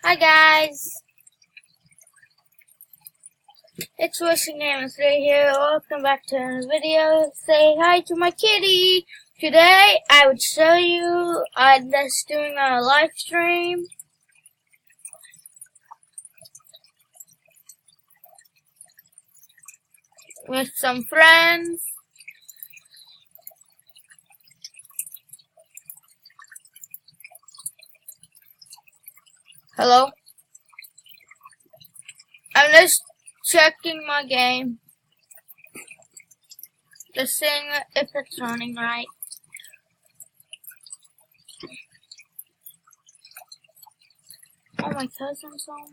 Hi guys, it's Wishing Games right here. Welcome back to another video. Say hi to my kitty. Today I would show you that's doing a live stream with some friends. Hello. I'm just checking my game. Just seeing if it's running right. Oh, my cousin's on.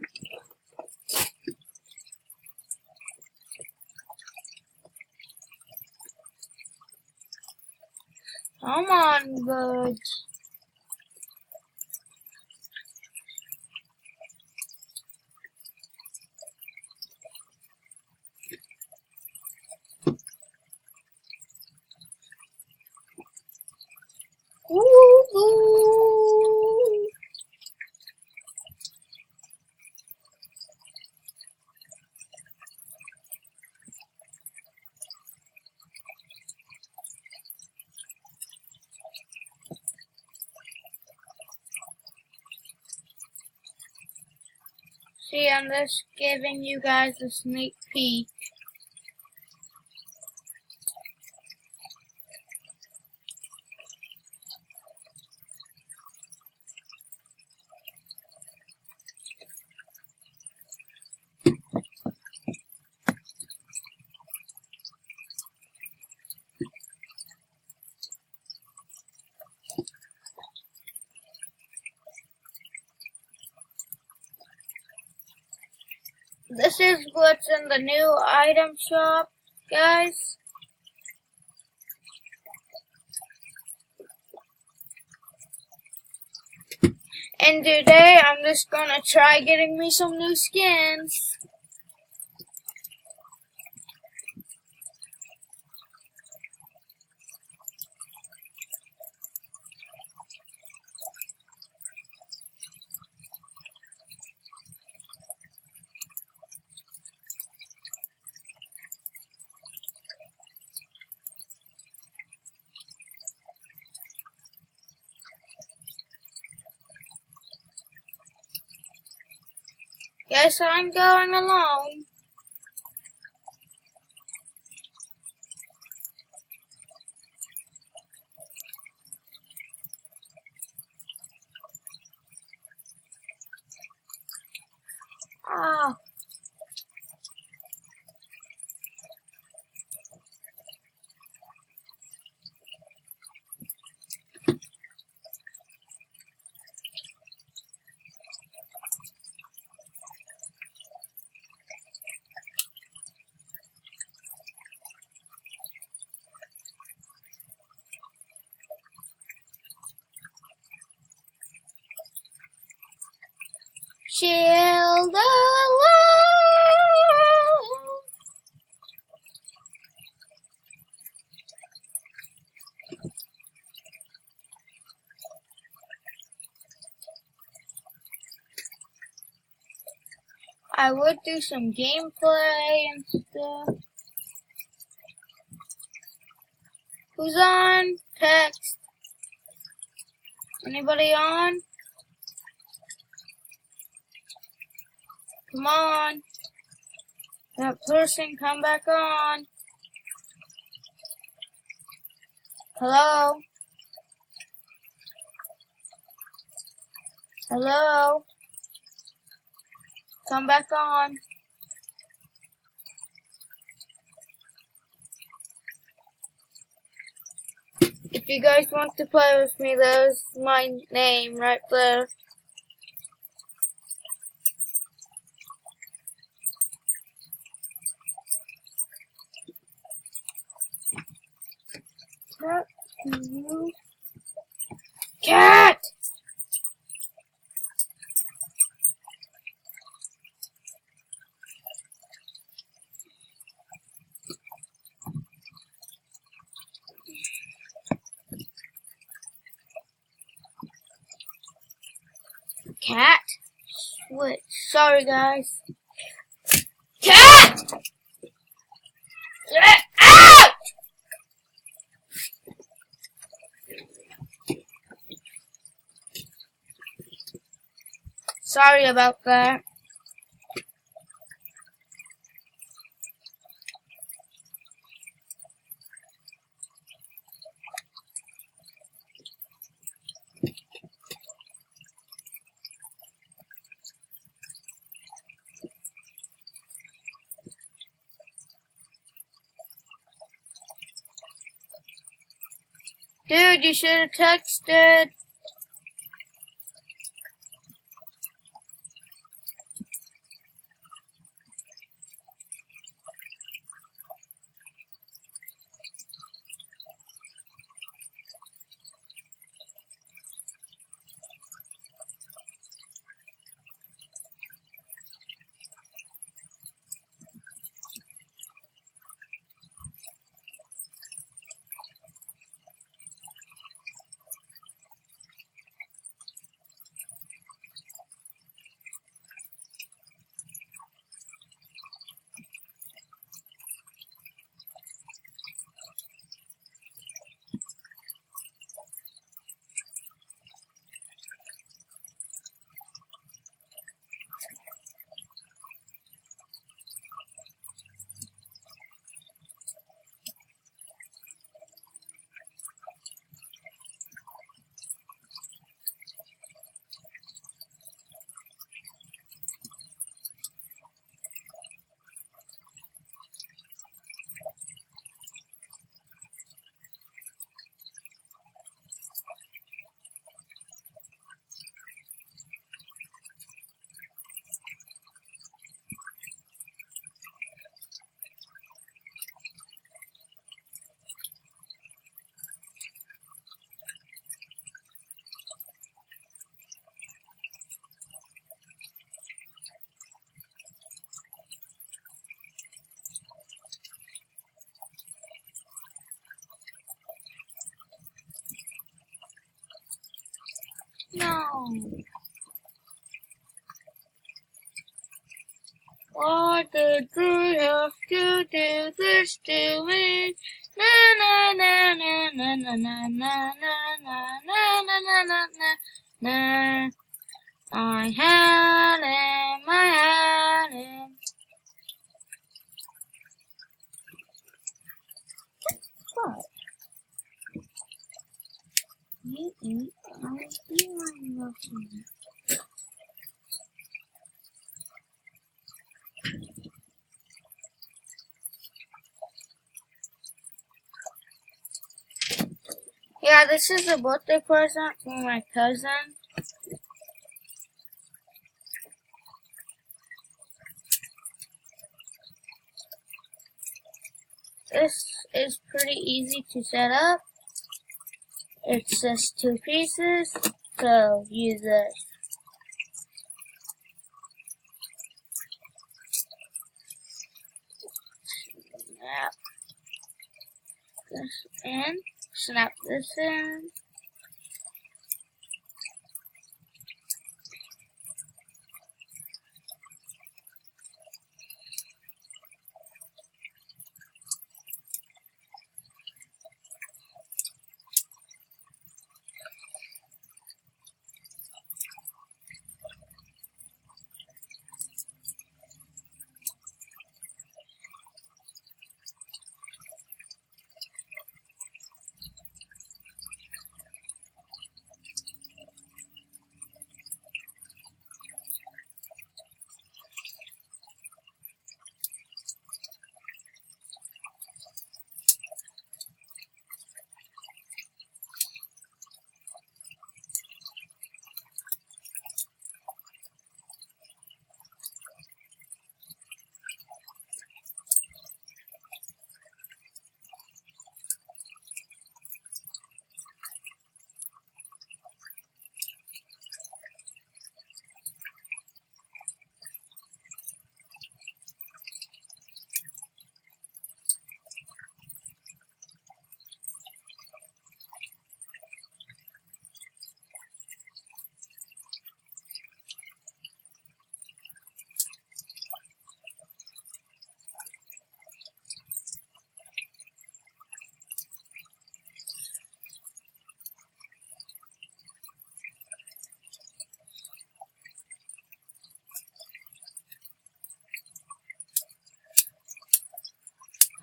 Come on, bud. Woo-hoo. See, I'm just giving you guys a sneak peek. This is what's in the new item shop, guys. And today I'm just gonna try getting me some new skins. Yes, I'm going alone. Ah. Shield alone. I would do some gameplay and stuff. Who's on? Text. Anybody on? Come on. That person, come back on. Hello? Hello? Come back on. If you guys want to play with me, there's my name right there. Cat, you. Cat! Cat? Switch. Sorry, guys. Cat! Get out! Sorry about that. Dude, you should have texted. No. Why did you have to do this to me? Na na na na na na na na na na na na na na na. I had him, I had him. What? You eat, I doing nothing. Yeah, this is a birthday present from my cousin. This is pretty easy to set up. It's just 2 pieces, so use this. Snap this in, snap this in.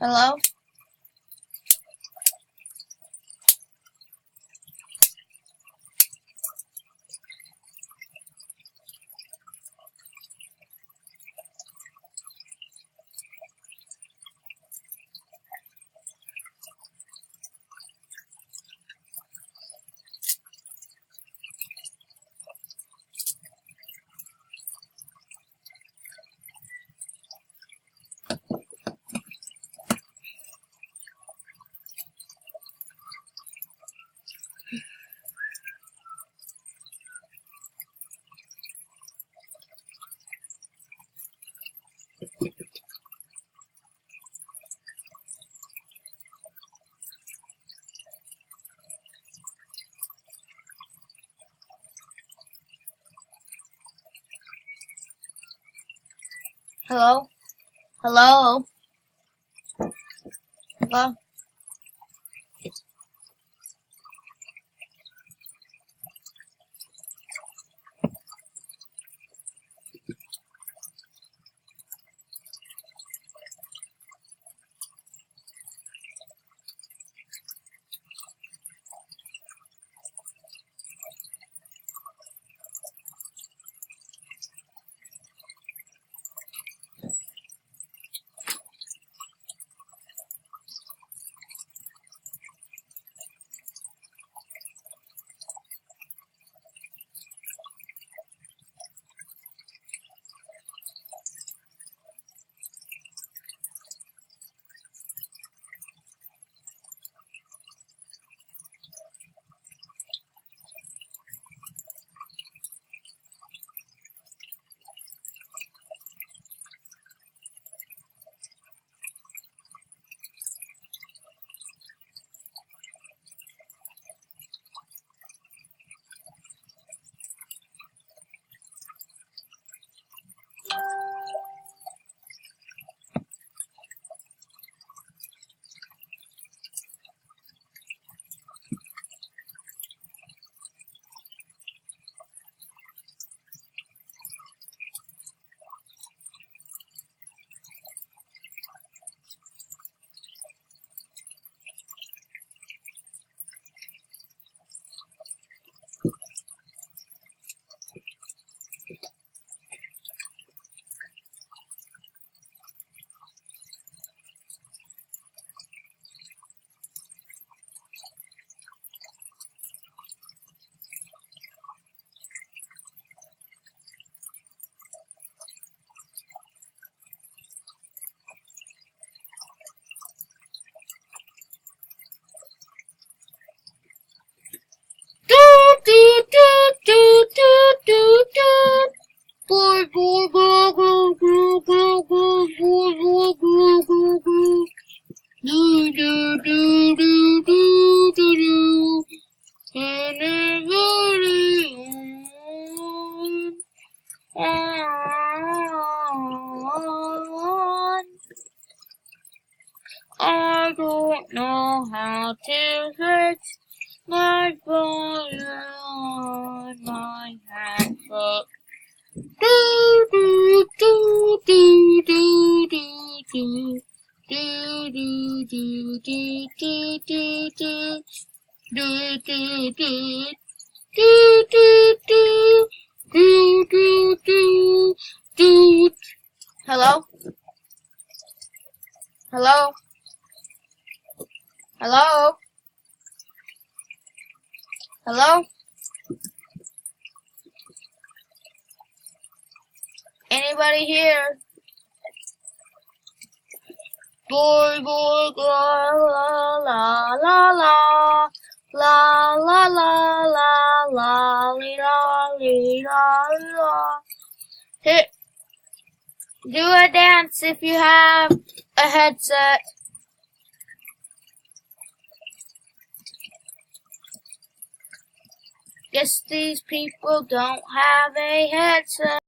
Hello? Hello? Hello? Hello? I don't know how to fix my volume on my handbook. Do do do do do do do do do do do do do do do do do do do. Hello? Hello? Hello? Hello? Anybody here? Boy, boy, la la la la la la la la la la la la. Hit. Do a dance if you have a headset. Guess these people don't have a headset.